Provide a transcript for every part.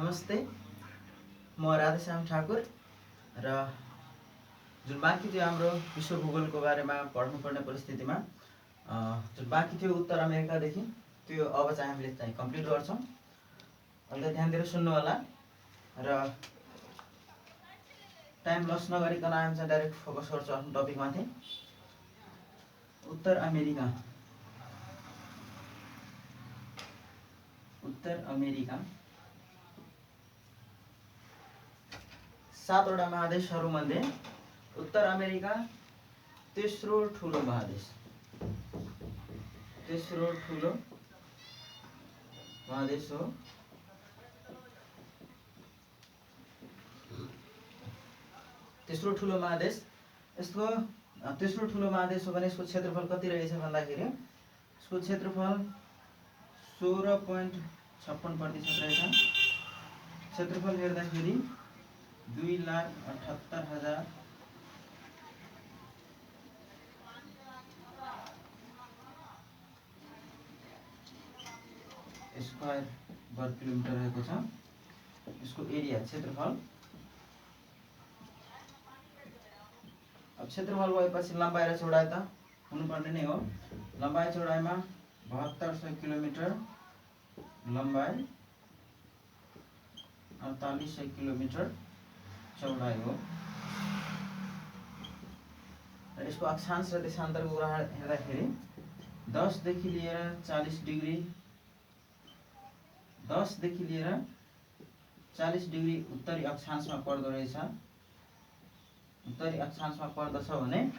नमस्ते, म राधेश्याम ठाकुर र जुन बाँकी थियो हाम्रो विश्व भूगोलको बारेमा पढ्नुपर्ने परिस्थितिमा जुन बाँकी थियो उत्तर अमेरिकादेखि त्यो अब चाहिँ हामीले चाहिँ कम्प्लिट गर्छौँ। अलिकति ध्यान दिएर सुन्नु होला र टाइम लस नगरिकन हामी चाहिँ डाइरेक्ट फोकस गर्छौँ आफ्नो टपिकमाथि। उत्तर अमेरिका। उत्तर अमेरिका 7 वटा महादेशहरूमध्ये उत्तर अमेरिका तेस्रो ठुलो महादेश। तेस्रो ठुलो महादेश हो। तेस्रो ठुलो महादेश। यसको तेस्रो ठुलो महादेश हो भने यसको क्षेत्रफल कति रहेछ भन्दाखेरि यसको क्षेत्रफल 16.56% रहेछ। क्षेत्रफल हेर्दाखेरि 2,78,000 स्क्वायर वर्ग किलोमिटर रहेको छ यसको एरिया क्षेत्रफल। अब क्षेत्रफल भएपछि लम्बाइ र चौडाइ त हुनुपर्ने नै हो। लम्बाइ चौडाइमा 7200 किलोमिटर लम्बाइ, 4800 किलोमिटर चौडाइ हो। र यसको अक्षांश र देशान्तरको कुरा हेर्दाखेरि 10 देखि लिएर 40 डिग्री 10 देखि लिएर 40 डिग्री उत्तरी अक्षांशमा पर्दो रहेछ। उत्तरी अक्षांशमा पर्दछ भने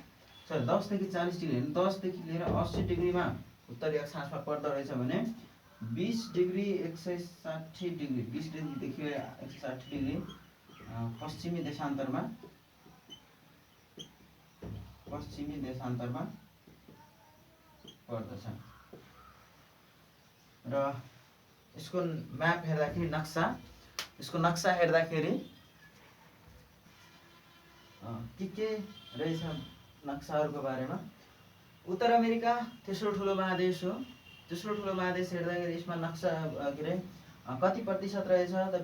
10 देखि 40 डिग्री 10 देखि लिएर 80 डिग्रीमा उत्तरी अक्षांशमा पर्दो रहेछ भने 20 डिग्री 160 डिग्री 20 डिग्रीदेखि लिएर 160 डिग्री पश्चिमी देशान्तरमा पर्दछ। र यसको म्याप हेर्दाखेरि यसको नक्सा हेर्दाखेरि के रहेछ नक्साहरूको बारेमा। उत्तर अमेरिका तेस्रो ठुलो महादेश हो। तेस्रो ठुलो महादेश हेर्दाखेरि यसमा नक्सा के अरे कति प्रतिशत रहेछ त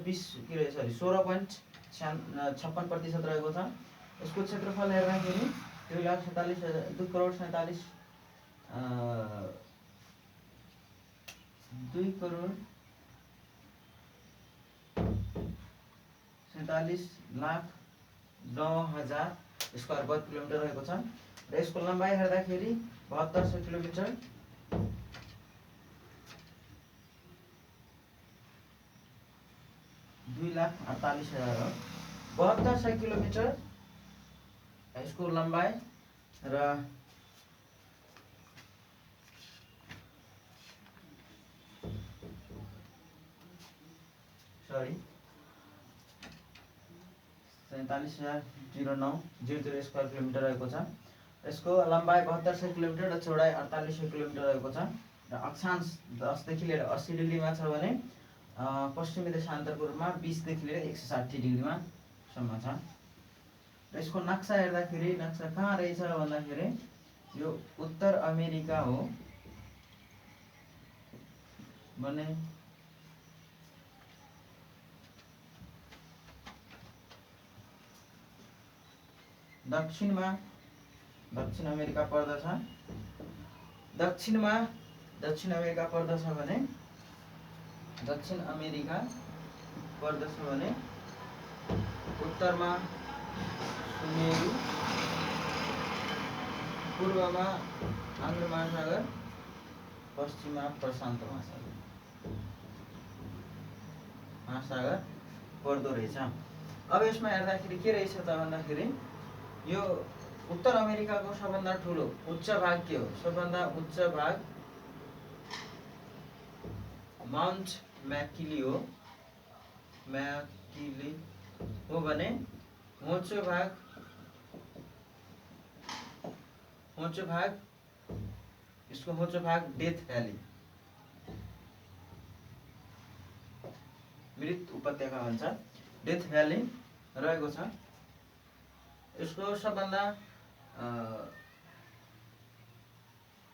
16.56% रहेको छ। यसको क्षेत्रफल हेर्दाखेरि 2,47,9,000 स्क्वायर वर्ग किलोमिटर रहेको छ। र यसको लम्बाइ हेर्दाखेरि 7200 किलोमिटर, 2,48,000 हो। 7200 किलोमिटर यसको लम्बाइ र 47,009,00 स्क्वायर किलोमिटर रहेको छ। यसको लम्बाइ 7200 किलोमिटर र चौडाइ 4800 किलोमिटर रहेको छ। र अक्षांश 10 देखि लिएर 80 डिग्रीमा छ भने पश्चिमी देशान्तरको रूपमा 20 देखि लिएर 160 डिग्रीमा सम्म छ। र यसको नक्सा हेर्दाखेरि नक्सा कहाँ रहेछ भन्दाखेरि यो उत्तर अमेरिका हो भने दक्षिणमा दक्षिण अमेरिका पर्दछ। दक्षिण अमेरिका पर्दछ भने उत्तरमा सुमेरु, पूर्वमा आन्द्र महासागर, पश्चिममा प्रशान्त महासागर पर्दो रहेछ। अब यसमा हेर्दाखेरि के रहेछ त भन्दाखेरि यो उत्तर अमेरिकाको सबभन्दा ठुलो उच्च भाग के हो? सबभन्दा उच्च भाग माउन्ट म्याकिली हो भने होचो भाग यसको होचो भाग डेथ भ्याली, मृत उपत्यका भन्छ, डेथ भ्याली रहेको छ। यसको सबभन्दा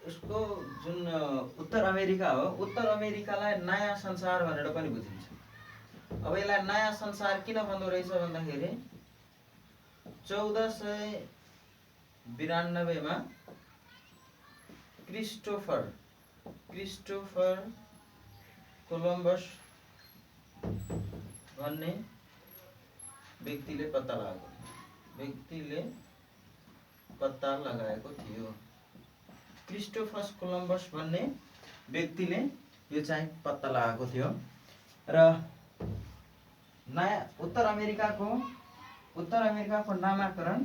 यसको जुन उत्तर अमेरिका हो, उत्तर अमेरिकालाई नयाँ संसार भनेर पनि बुझिन्छ। अब यसलाई नयाँ संसार किन भन्दो रहेछ भन्दाखेरि 1492 मा क्रिस्टोफर कोलम्बस भन्ने व्यक्तिले पत्ता लगाएको थियो। क्रिस्टोफर कोलम्बस भन्ने व्यक्तिले यो चाहिँ पत्ता लगाएको थियो र नयाँ उत्तर अमेरिकाको नामाकरण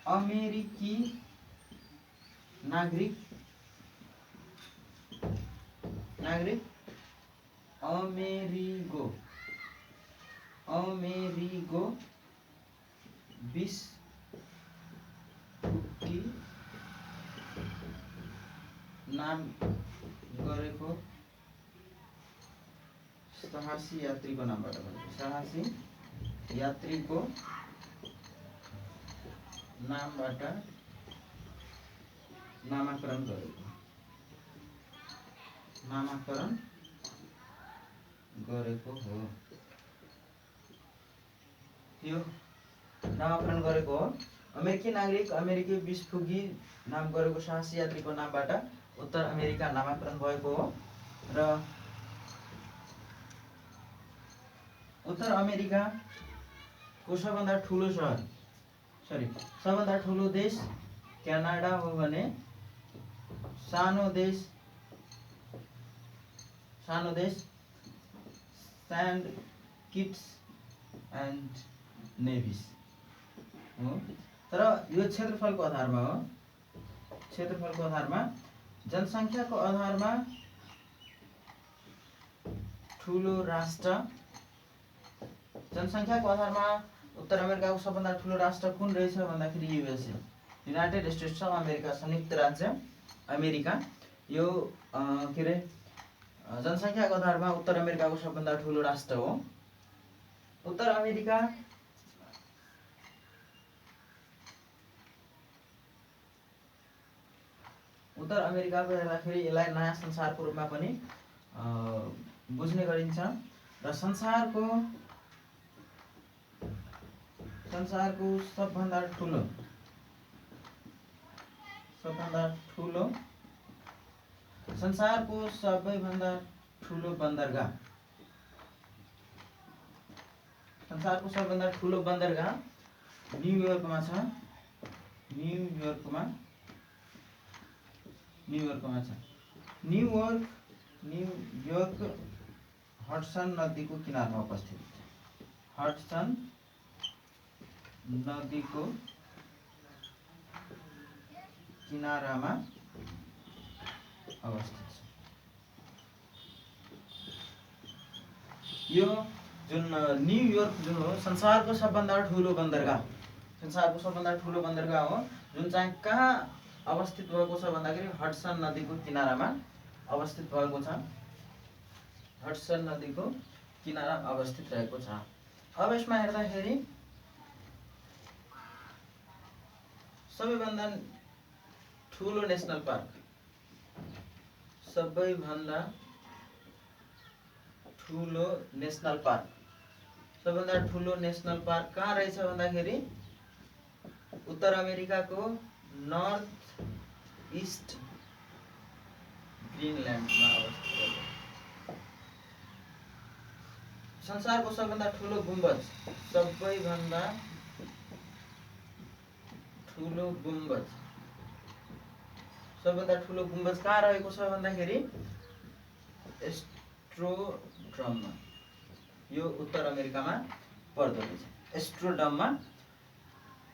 अमेरिकी नागरिक अमेरिगो वेस्पुक्की नाम गरेको साहसी यात्रीको नामबाट नामाकरण गरेको हो। यो नामाकरण गरेको हो। अमेरिकी नागरिक अमेरिकी वेस्पुक्की नाम गरेको साहसी यात्रीको नामबाट उत्तर अमेरिका नामाकरण भएको हो र उत्तर अमेरिकाको सबभन्दा ठुलो देश क्यानाडा हो भने सानो देश सेन्ट किट्स एन्ड नेभिस हो। तर यो क्षेत्रफलको आधारमा जनसङ्ख्याको आधारमा ठुलो राष्ट्र जनसङ्ख्याको आधारमा उत्तर अमेरिकाको सबभन्दा ठुलो राष्ट्र कुन रहेछ भन्दाखेरि USA United states of America संयुक्त राज्य अमेरिका यो के अरे जनसङ्ख्याको आधारमा उत्तर अमेरिकाको सबभन्दा ठुलो राष्ट्र हो। उत्तर अमेरिकाको हेर्दाखेरि यसलाई नयाँ संसारको रूपमा पनि बुझ्ने गरिन्छ र संसारको सबभन्दा ठुलो बन्दरगाह न्युयोर्कमा छ। न्युयोर्क हडसन नदीको किनारमा अवस्थित छ। यो जुन न्युयोर्क जुन हो संसारको सबभन्दा ठुलो बन्दरगाह हो जुन चाहिँ कहाँ अवस्थित भएको छ भन्दाखेरि हडसन नदीको किनारामा अवस्थित भएको छ। रहेको छ। अब यसमा हेर्दाखेरि सबैभन्दा ठुलो नेसनल पार्क सबैभन्दा ठुलो नेसनल पार्क कहाँ रहेछ भन्दाखेरि उत्तर अमेरिकाको नर्थ ईस्ट ग्रिनल्यान्डमा अवस्थित छ। संसारको सबभन्दा ठुलो गुम्बज कहाँ रहेको छ भन्दाखेरि एस्ट्रोडममा यो उत्तर अमेरिकामा पर्दो रहेछ। एस्ट्रोडममा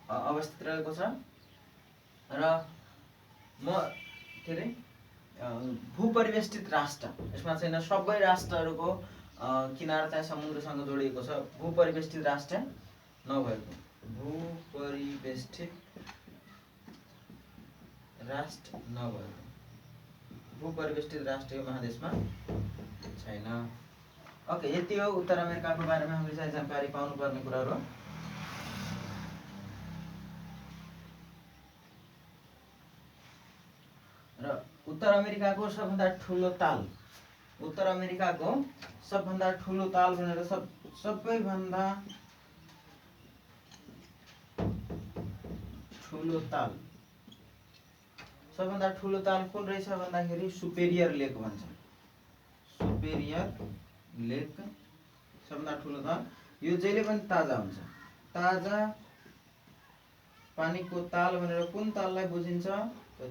अवस्थित रहेको छ र भूपरिवेष्टित राष्ट्र यसमा छैन। सबै राष्ट्रहरूको किनारा चाहिँ समुद्रसँग जोडिएको छ। भूपरिवेष्टित राष्ट्र नभएको भूपरिवेष्टित राष्ट्र यो महादेशमा छैन। ओके, यति हो उत्तर अमेरिकाको बारेमा हामीले चाहिँ जानकारी पाउनुपर्ने कुराहरू। र उत्तर अमेरिकाको सबभन्दा ठुलो ताल उत्तर अमेरिकाको सबभन्दा ठुलो ताल भनेर सबैभन्दा ठुलो ताल सबभन्दा ठुलो ताल कुन रहेछ भन्दाखेरि सुपेरियर लेक भन्छ। सुपेरियर लेक सबभन्दा ठुलो ताल। यो जहिले पनि ताजा हुन्छ। ताजा पानीको ताल भनेर कुन ताललाई बुझिन्छ त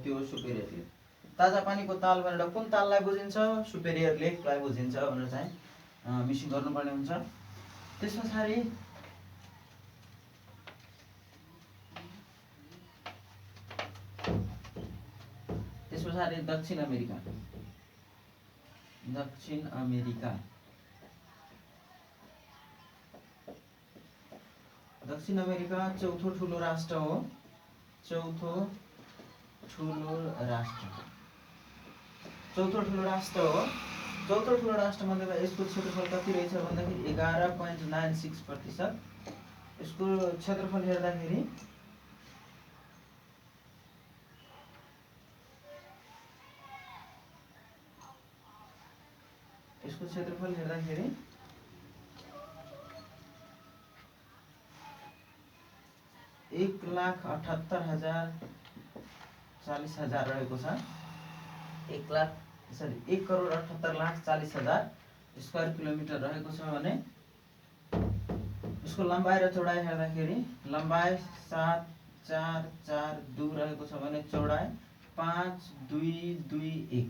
त्यो हो सुपेरियर लेक। ताजा पानीको ताल भनेर कुन ताललाई बुझिन्छ सुपेरियर लेकलाई बुझिन्छ भनेर चाहिँ मिसिङ गर्नुपर्ने हुन्छ। त्यस पछाडि दक्षिण अमेरिका। दक्षिण अमेरिका दक्षिण अमेरिका चौथो ठुलो राष्ट्र हो। चौथो ठुलो राष्ट्र हो। चौथो ठुलो राष्ट्र मध्येमा यसको क्षेत्रफल कति रहेछ भन्दाखेरि 11.96%। यसको क्षेत्रफल हेर्दाखेरि यसको क्षेत्रफल हेर्दाखेरि 1,78,040,000 रहेको छ। 1,78,40,000 स्क्वायर किलोमिटर रहेको छ भने यसको लम्बाइ र चौडाइ हेर्दाखेरि लम्बाइ 7,442 रहेको छ भने चौडाइ 5,221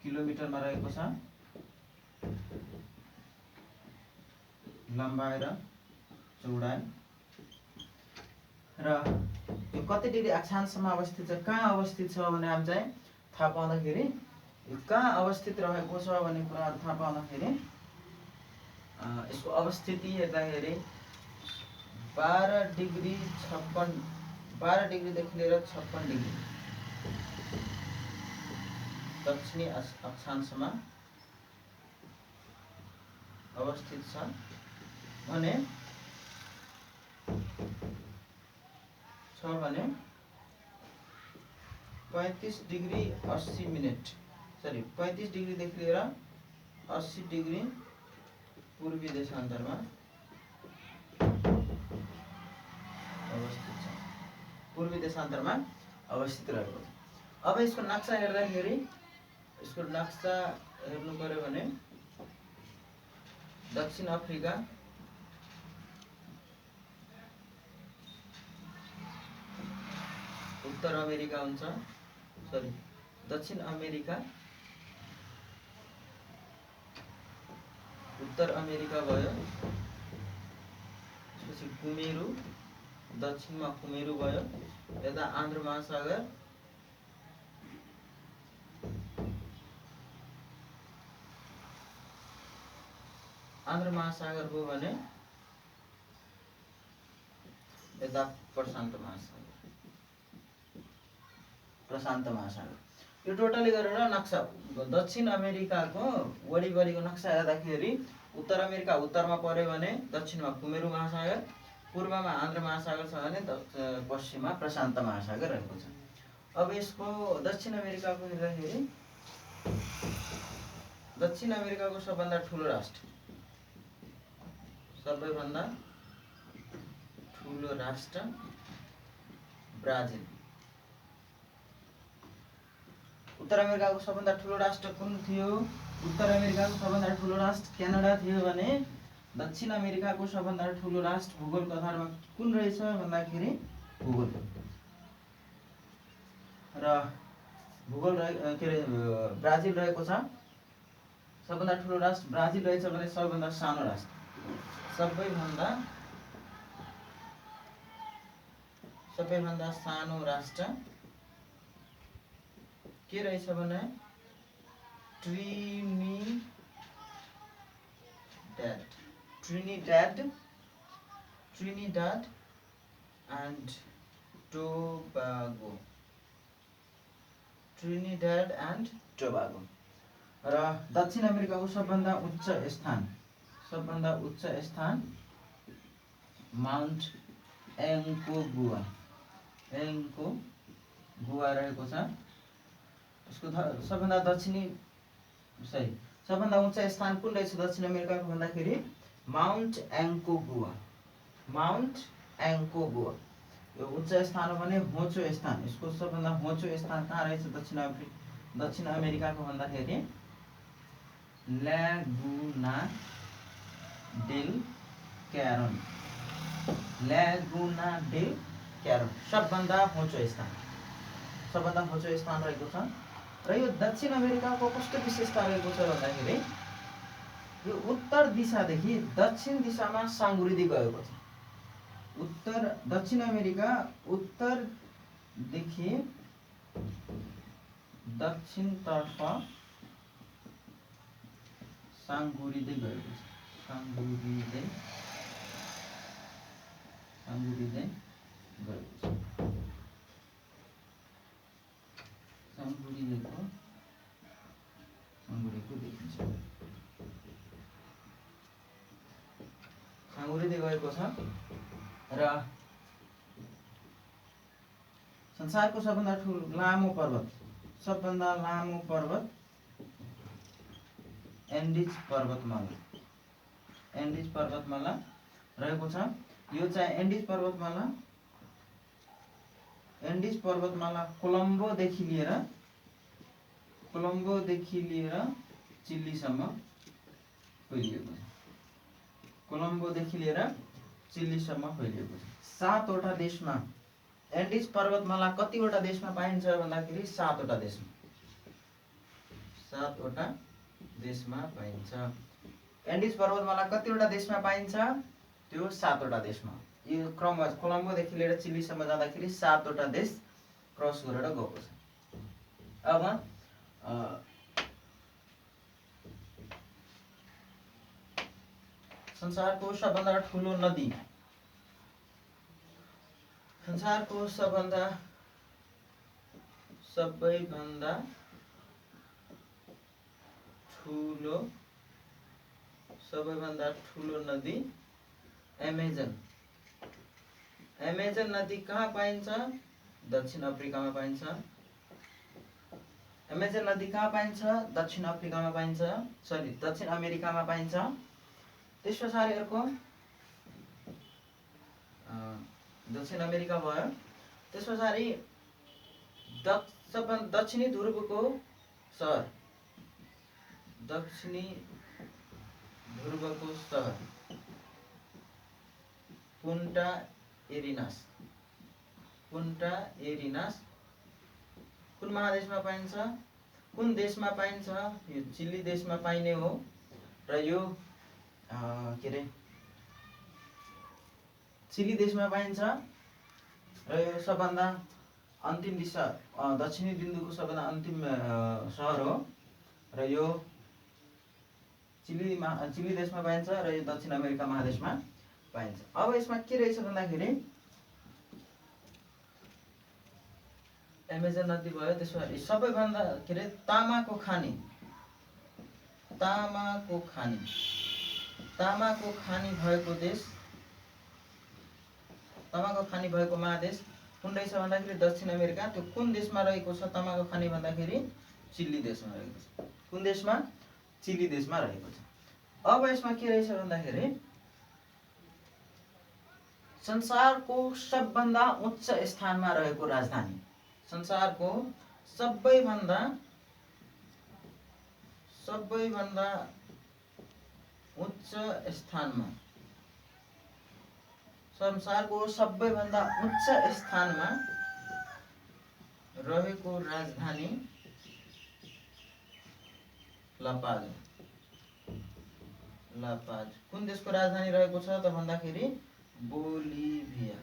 किलोमिटरमा रहेको छ। लम्बाइ र चौडाइ र यो कति डिग्री अक्षांशमा अवस्थित छ, कहाँ अवस्थित छ भने हामी चाहिँ थाहा पाउँदाखेरि कहाँ अवस्थित रहेको छ भन्ने कुराहरू थाहा पाउँदाखेरि यसको अवस्थिति हेर्दाखेरि 12 डिग्रीदेखि लिएर 56 डिग्री दक्षिणी अक्षांशमा अवस्थित छ भने 35 डिग्री 80 मिनट 35 डिग्रीदेखि लिएर 80 डिग्री पूर्वी देशान्तरमा अवस्थित छ। पूर्वी देशान्तरमा अवस्थित रहेको छ। अब यसको नक्सा हेर्दाखेरि यसको नक्सा हेर्नु पर्यो भने दक्षिण अफ्रिका, उत्तर अमेरिका हुन्छ, दक्षिण अमेरिका, उत्तर अमेरिका भयो, त्यसपछि कुमेरु, दक्षिणमा कुमेरु भयो, यता आन्ध्र महासागर, आन्ध्र महासागर हो भने यता प्रशान्त महासागर। यो टोटली गरेर नक्सा दक्षिण अमेरिकाको वरिपरिको नक्सा हेर्दाखेरि उत्तर अमेरिका उत्तरमा पर्यो भने दक्षिणमा कुमेरु महासागर, पूर्वमा आन्ध्र महासागर छ भने पश्चिममा प्रशान्त महासागर रहेको छ। अब यसको दक्षिण अमेरिकाको हेर्दाखेरि दक्षिण अमेरिकाको सबभन्दा ठुलो राष्ट्र ब्राजिल। उत्तर अमेरिकाको सबभन्दा ठुलो राष्ट्र कुन थियो? उत्तर अमेरिकाको सबभन्दा ठुलो राष्ट्र क्यानाडा थियो भने दक्षिण अमेरिकाको सबभन्दा ठुलो राष्ट्र भूगोलको आधारमा कुन रहेछ भन्दाखेरि भूगोल ब्राजिल रहेको छ। सबभन्दा ठुलो राष्ट्र ब्राजिल रहेछ भने सबभन्दा सानो राष्ट्र सबैभन्दा सानो राष्ट्र के रहेछ भने ट्रिनिडाड एन्ड टोबागो। र दक्षिण अमेरिकाको सबभन्दा उच्च स्थान माउन्ट एङ्कोगुआ रहेको छ। यसको सबभन्दा दक्षिणी सही। सबभन्दा उच्च स्थान कुन रहेछ दक्षिण अमेरिकाको भन्दाखेरि माउन्ट एङ्कोगुआ। माउन्ट एङ्कोगुआ यो उच्च स्थान हो भने होचो स्थान, यसको सबभन्दा होचो स्थान कहाँ रहेछ दक्षिण अमेरिकाको भन्दाखेरि ल्यागुना डेल क्यारोन। ल्यागुना डेल क्यारोन सबभन्दा होचो स्थान, सबभन्दा होचो स्थान रहेको छ। र यो दक्षिण अमेरिकाको कस्तो विशेषता रहेको छ भन्दाखेरि यो उत्तर दिशादेखि दक्षिण दिशामा साङ्गुरिँदै गएको छ। दक्षिण अमेरिका उत्तरदेखि दक्षिणतर्फ साङ्गुरिँदै गएको छ। साङ्गुरिँदै गएको छ। साङ्गुरिएको देखिन्छ। साङ्गुरिँदै गएको छ र संसारको सबभन्दा लामो पर्वत, सबभन्दा लामो पर्वत एन्डिज पर्वतमाला। एन्डिज पर्वतमाला रहेको छ। यो चाहिँ एन्डिज पर्वतमाला कोलम्बोदेखि लिएर चिल्लीसम्म फैलिएको छ। कोलम्बोदेखि लिएर चिल्लीसम्म फैलिएको छ। 7वटा देशमा एन्डिज पर्वतमाला कतिवटा देशमा पाइन्छ भन्दाखेरि 7वटा देशमा। 7वटा देशमा पाइन्छ। एन्डिज पर्वतमाला कतिवटा देशमा पाइन्छ? त्यो 7वटा देशमा। यो क्रममा कोलम्बोदेखि लिएर चिलीसम्म जाँदाखेरि 7वटा देश क्रस गरेर गएको छ। अब संसारको सबभन्दा ठुलो नदी, संसारको सबैभन्दा ठुलो नदी एमेजन। एमेजन नदी कहाँ पाइन्छ? दक्षिण अफ्रिकामा पाइन्छ। एमेजन नदी कहाँ पाइन्छ? दक्षिण अफ्रिकामा पाइन्छ, सरी दक्षिण अमेरिकामा पाइन्छ। त्यस पछाडि अर्को दक्षिण अमेरिका भयो। त्यस पछाडि दक्षिणी ध्रुवको सहर, दक्षिणी ध्रुवको सहर पुन्टा एरिनास। पुन्टा एरिनास कुन महादेशमा पाइन्छ? कुन देशमा पाइन्छ? यो चिली देशमा पाइने हो र यो के रे चिली देशमा पाइन्छ र यो सबभन्दा अन्तिम दिशा दक्षिणी बिन्दुको सबभन्दा अन्तिम सहर हो र यो चिली देशमा पाइन्छ र यो दक्षिण अमेरिका महादेशमा पाइन्छ। अब यसमा के रहेछ भन्दाखेरि एमेजन नदी भयो। त्यसपछि सबैभन्दा के रे तामाको खानी भएको देश, तामाको खानी भएको महादेश कुन रहेछ भन्दाखेरि दक्षिण अमेरिका। त्यो कुन देशमा रहेको छ तामाको खानी भन्दाखेरि चिली देशमा रहेको छ। कुन देशमा? चिली देशमा रहेको छ। अब यसमा के रहेछ भन्दाखेरि संसारको सबभन्दा उच्च स्थानमा रहेको राजधानी, संसारको सबैभन्दा उच्च स्थानमा, संसारको सबैभन्दा उच्च स्थानमा रहेको राजधानी लापाज। कुन देशको राजधानी रहेको छ त भन्दाखेरि बोलिभिया।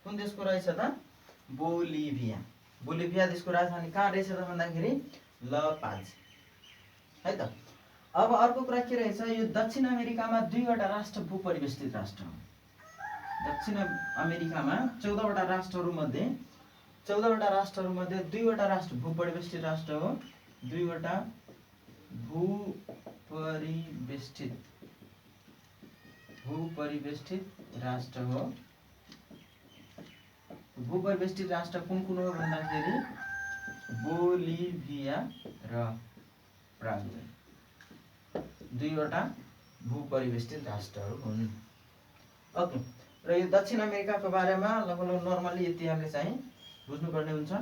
कुन देशको रहेछ त? बोलिभिया। बोलिभिया देशको राजधानी कहाँ रहेछ त भन्दाखेरि लपाज है त। अब अर्को कुरा के रहेछ? यो दक्षिण अमेरिकामा 2वटा राष्ट्र भूपरिवेष्टित राष्ट्र हो। दक्षिण अमेरिकामा 14वटा राष्ट्रहरूमध्ये 2वटा राष्ट्र भूपरिवेष्टित राष्ट्र हो। 2वटा भूपरिवेष्टित राष्ट्र हो। भूपरिवेष्टित राष्ट्र कुन कुन हो भन्दाखेरि बोलिभिया र पराग्वे दुईवटा भूपरिवेष्टित राष्ट्रहरू हुन्। ओके, र यो दक्षिण अमेरिकाको बारेमा लगभग नर्मली यति हामीले चाहिँ बुझ्नुपर्ने हुन्छ।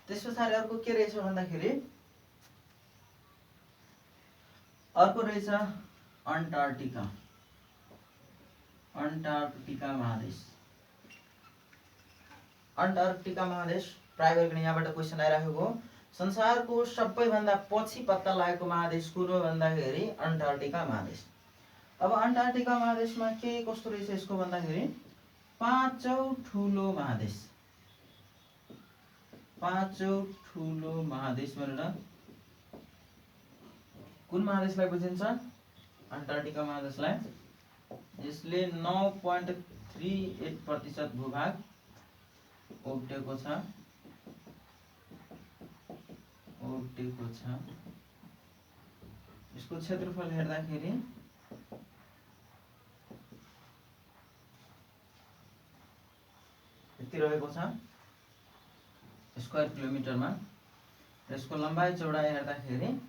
त्यस पछाडि अर्को के रहेछ भन्दाखेरि अर्को रहेछ अन्टार्क्टिका। अन्टार्क्टिका महादेश। अन्टार्क्टिका महादेश प्राय गरिकन यहाँबाट क्वेसन आइराखेको हो। संसारको सबैभन्दा पछि पत्ता लागेको महादेश कुन हो भन्दाखेरि अन्टार्क्टिका महादेश। अब अन्टार्क्टिका महादेशमा के कस्तो रहेछ यसको भन्दाखेरि पाँचौं ठुलो महादेश। पाँचौं ठुलो महादेश भनेर कुन महादेशलाई बुझिन्छ? अन्टार्क्टिका महादेशलाई। यसले 9.38% भूभाग ओगटेको छ। यसको क्षेत्रफल हेर्दाखेरि यति रहेको छ स्क्वायर किलोमिटरमा। यसको लम्बाइ चौडाइ हेर्दाखेरि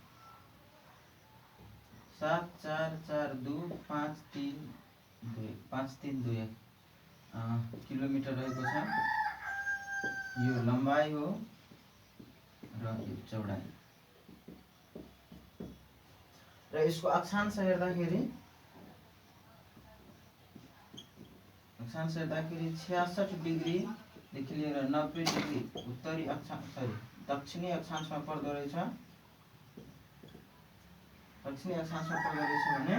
7442532 किलोमिटर रहेको छ। यो लम्बाइ हो र यो चौडाइ। र यसको अक्षांश हेर्दाखेरि 66 डिग्रीदेखि लिएर 90 डिग्री उत्तरी अक्षांश दक्षिणी अक्षांशमा पर्दो रहेछ। दक्षिणी अक्षांशमा पर्दो रहेछ भने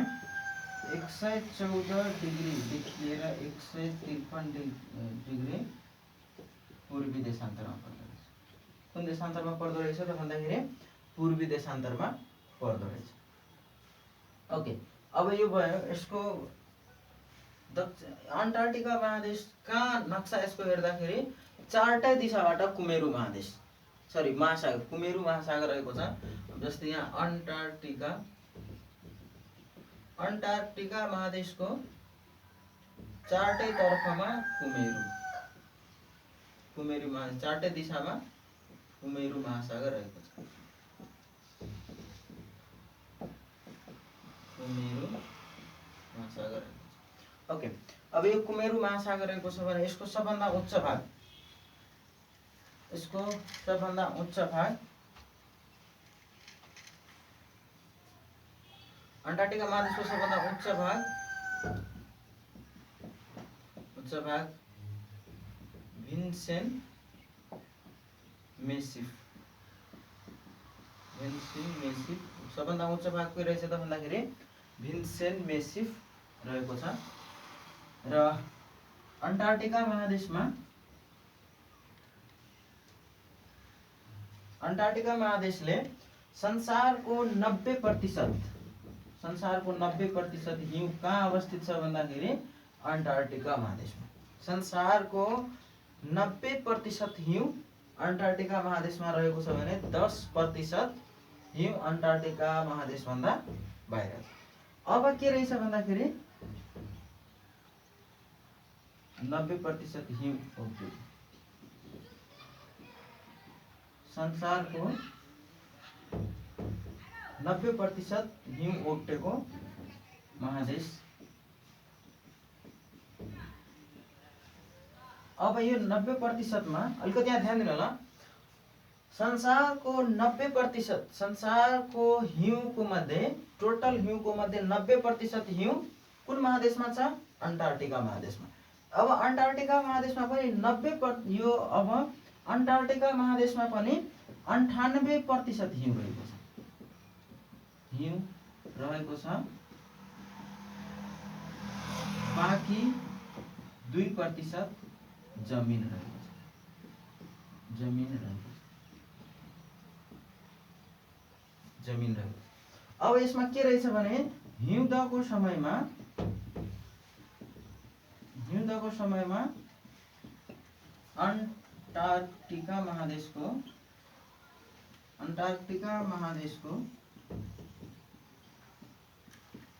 114 डिग्रीदेखि लिएर 153 डिग्री पूर्वी देशान्तरमा पर्दो रहेछ। कुन देशान्तरमा पर्दो रहेछ त भन्दाखेरि पूर्वी देशान्तरमा पर्दो रहेछ। ओके, अब यो भयो यसको अन्टार्क्टिका महादेशका नक्सा। यसको हेर्दाखेरि चारटै दिशाबाट कुमेरु महादेश महासागर कुमेरु महासागर रहेको छ। जस्तै यहाँ अन्टार्क्टिका महादेशको चारटै तर्फमा कुमेरु महादेश, चारटै दिशामा कुमेरु महासागर रहेको छ। कुमेरु महासागर। ओके, अब यो कुमेरु महासागर रहेको छ भने यसको सबभन्दा उच्च भाग अन्टार्क्टिका महादेशको सबभन्दा उच्च भाग भिन्सेन्ट मेसिफ। सबभन्दा उच्च भाग के रहेछ त भन्दाखेरि भिन्सेन्ट मेसिफ रहेको छ। र अन्टार्क्टिका महादेशले संसारको 90% हिउँ कहाँ अवस्थित छ भन्दाखेरि अन्टार्क्टिका महादेशमा। संसारको 90% हिउँ अन्टार्क्टिका महादेशमा रहेको छ भने 10% हिउँ अन्टार्क्टिका महादेशभन्दा बाहिर छ। अब के रहेछ भन्दाखेरि 90% हिउँ ओगटेको संसारको 90% हिउँ ओगटेको महादेश। अब यो 90% मा अलिकति यहाँ ध्यान दिनु होला। संसारको 90% संसारको हिउँको मध्ये टोटल हिउँको मध्ये 90% हिउँ कुन महादेशमा छ? अन्टार्क्टिका महादेशमा। अब अन्टार्क्टिका महादेशमा पनि 90% यो अब अन्टार्क्टिका महादेशमा पनि 98% हिउँ रहेको छ। बाँकी 2% जमिन रहेको छ। अब यसमा के रहेछ भने हिउँदको समयमा अन्टार्कटिका महादेशको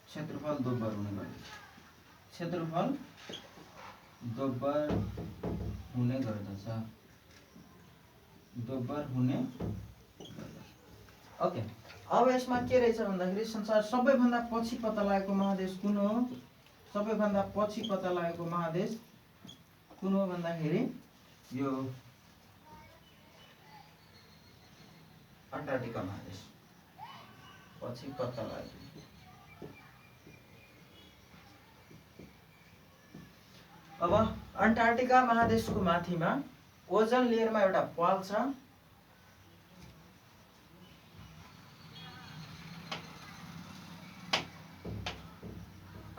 क्षेत्रफल दोब्बर हुने गर्दछ। ओके, अब यसमा के रहेछ भन्दाखेरि संसार सबैभन्दा पछि पत्ता लागेको महादेश कुन हो? सबैभन्दा पछि पत्ता लागेको महादेश कुन हो भन्दाखेरि यो अन्टार्कटिका महादेश पछि पत्ता लाग्यो। अब अन्टार्कटिका महादेशको माथिमा ओजन लेयरमा एउटा पाल छ।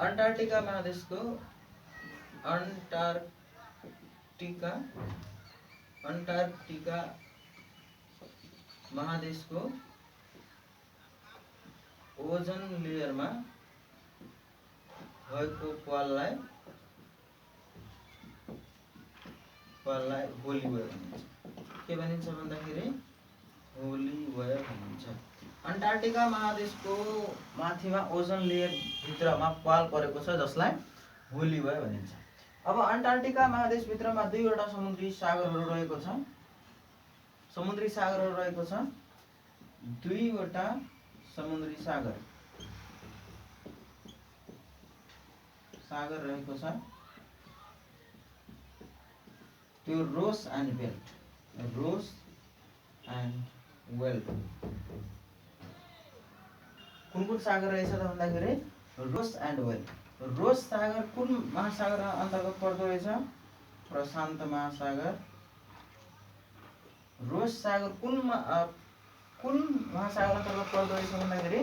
अन्टार्कटिका महादेशको ओजन लेयरमा भएको पाललाई होली वेयर भनिन्छ। के भनिन्छ भन्दाखेरि होली वेयर भनिन्छ। अन्टार्कटिका महादेशको माथिमा ओजन लेयर भित्रमा पाल परेको छ जसलाई होली वेयर भनिन्छ। अब अन्टार्कटिका महादेश भित्रमा दुईवटा समुद्री सागरहरू रहेको छ। दुईवटा समुद्री सागर रहेको छ। त्यो रोस एन्ड वेल्ट कुन सागर रहेछ त भन्दाखेरि रोस एन्ड वेल्ट। रोस सागर कुन महासागर अन्तर्गत पर्दो रहेछ? प्रशान्त महासागर। रोस सागर कुन महासागर अन्तर्गत पर्दो रहेछ भन्दाखेरि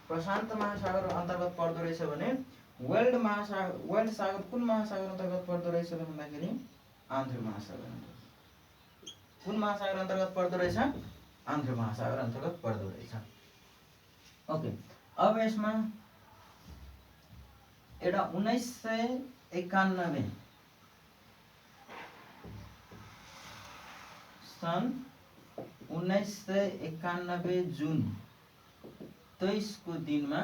प्रशान्त महासागर अन्तर्गत पर्दो रहेछ भने वेल्ट सागर कुन महासागर अन्तर्गत पर्दो रहेछ भन्दाखेरि आन्ध्र महासागर। कुन महासागर अन्तर्गत पर्दो रहेछ? आन्ध्र महासागर अन्तर्गत पर्दो रहेछ। ओके, अब यसमा एउटा 1991 सन् 1991 जुन 23 को दिनमा